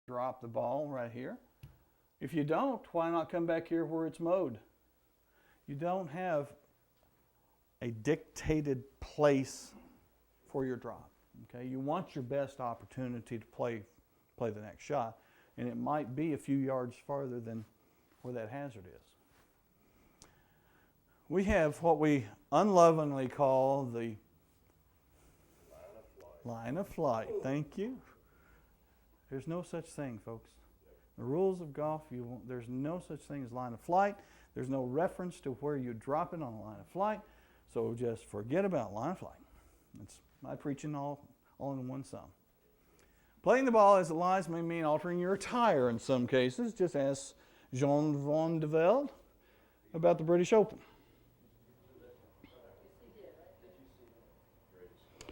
drop the ball right here. If you don't, why not come back here where it's mowed? You don't have a dictated place for your drop. Okay, you want your best opportunity to play the next shot, and it might be a few yards farther than where that hazard is. We have what we unlovingly call the line of flight. Thank you. There's no such thing, folks. The rules of golf, there's no such thing as line of flight. There's no reference to where you drop it on a line of flight. So just forget about line of flight. It's my preaching all in one sum. Playing the ball as it lies may mean altering your attire in some cases. Just ask Jean van de Velde about the British Open.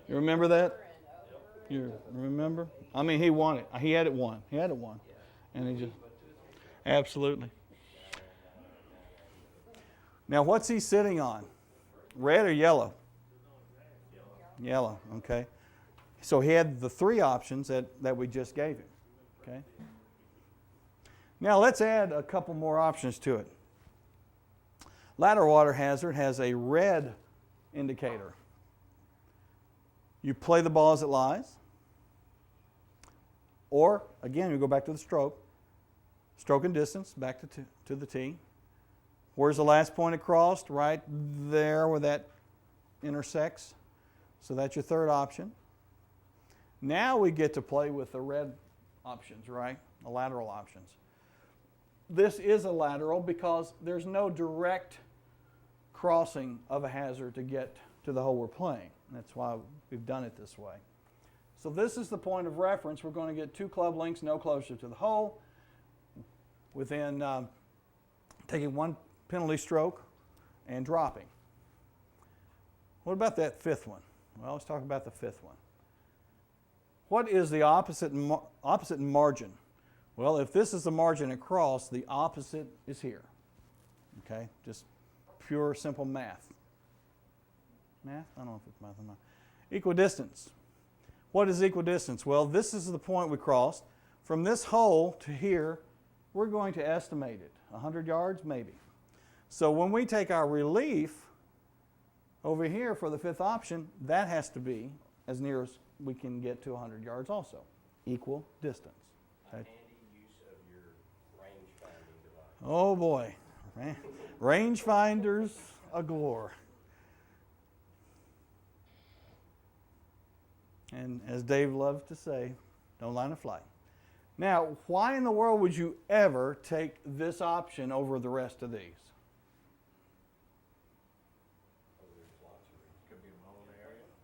You remember that? You remember? I mean, he won it. He had it won. And he just, absolutely. Now, what's he sitting on? Red or yellow? Yellow, okay. So he had the three options that we just gave him, okay? Now, let's add a couple more options to it. Lateral water hazard has a red indicator. You play the ball as it lies. Or, again, you go back to the stroke. Stroke and distance, back to the tee. Where's the last point it crossed? Right there where that intersects. So that's your third option. Now we get to play with the red options, right? The lateral options. This is a lateral because there's no direct crossing of a hazard to get to the hole we're playing. That's why we've done it this way. So this is the point of reference. We're going to get 2 club lengths no closer to the hole within taking 1 penalty stroke and dropping. What about that 5th one? Well, let's talk about the 5th one. What is the opposite margin? Well, if this is the margin across, the opposite is here. Okay, just pure simple math. Math? I don't know if it's math or not. Equidistance. What is equidistance? Well, this is the point we crossed. From this hole to here, we're going to estimate it. 100 yards, maybe. So when we take our relief over here for the 5th option, that has to be as near as we can get to 100 yards also. Equal distance. A handy use of your range-finding device. Oh boy. Range finders galore. And as Dave loves to say, no line of flight. Now, why in the world would you ever take this option over the rest of these?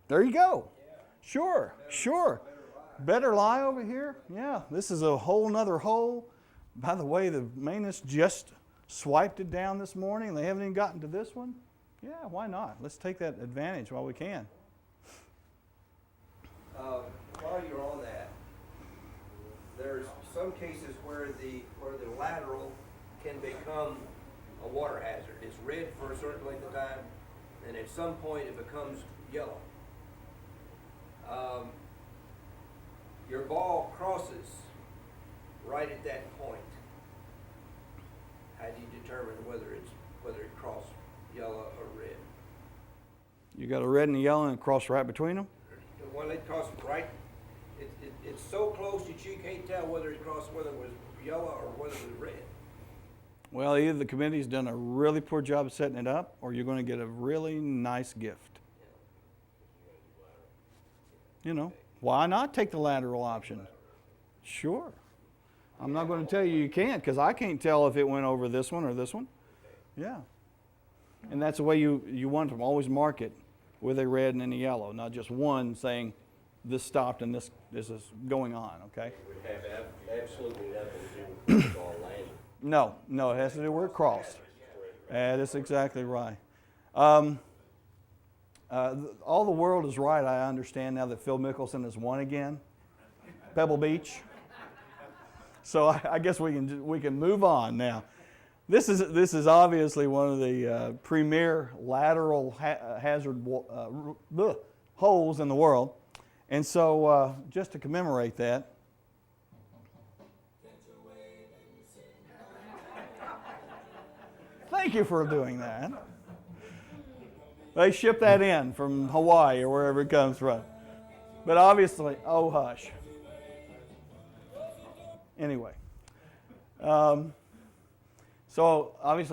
There you go. Sure. Better lie over here? Yeah, this is a whole nother hole. By the way, the maintenance just swiped it down this morning. They haven't even gotten to this one. Yeah, why not? Let's take that advantage while we can. While you're on that, there's some cases where the lateral can become a water hazard. It's red for a certain length of time, and at some point it becomes yellow. Your ball crosses right at that point. How do you determine whether it crossed yellow or red? You got a red and a yellow and it crossed right between them? Well, it crossed right. It's so close that you can't tell whether it was yellow or whether it was red. Well, either the committee's done a really poor job of setting it up, or you're going to get a really nice gift. You know, why not take the lateral option? Sure. I'm not going to tell you can't, because I can't tell if it went over this one or this one. Yeah. And that's the way you want them. Always mark it with a red and a yellow, not just one saying this stopped and this is going on, okay? It would have absolutely nothing to do with the ball landing. No, it has to do where it crossed. That's exactly right. All the world is right, I understand now that Phil Mickelson has won again. Pebble Beach. So I guess we can move on now. This is obviously one of the premier lateral hazard holes in the world. And so just to commemorate that, Thank you for doing that. They ship that in from Hawaii or wherever it comes from. But obviously, oh hush. Anyway. So obviously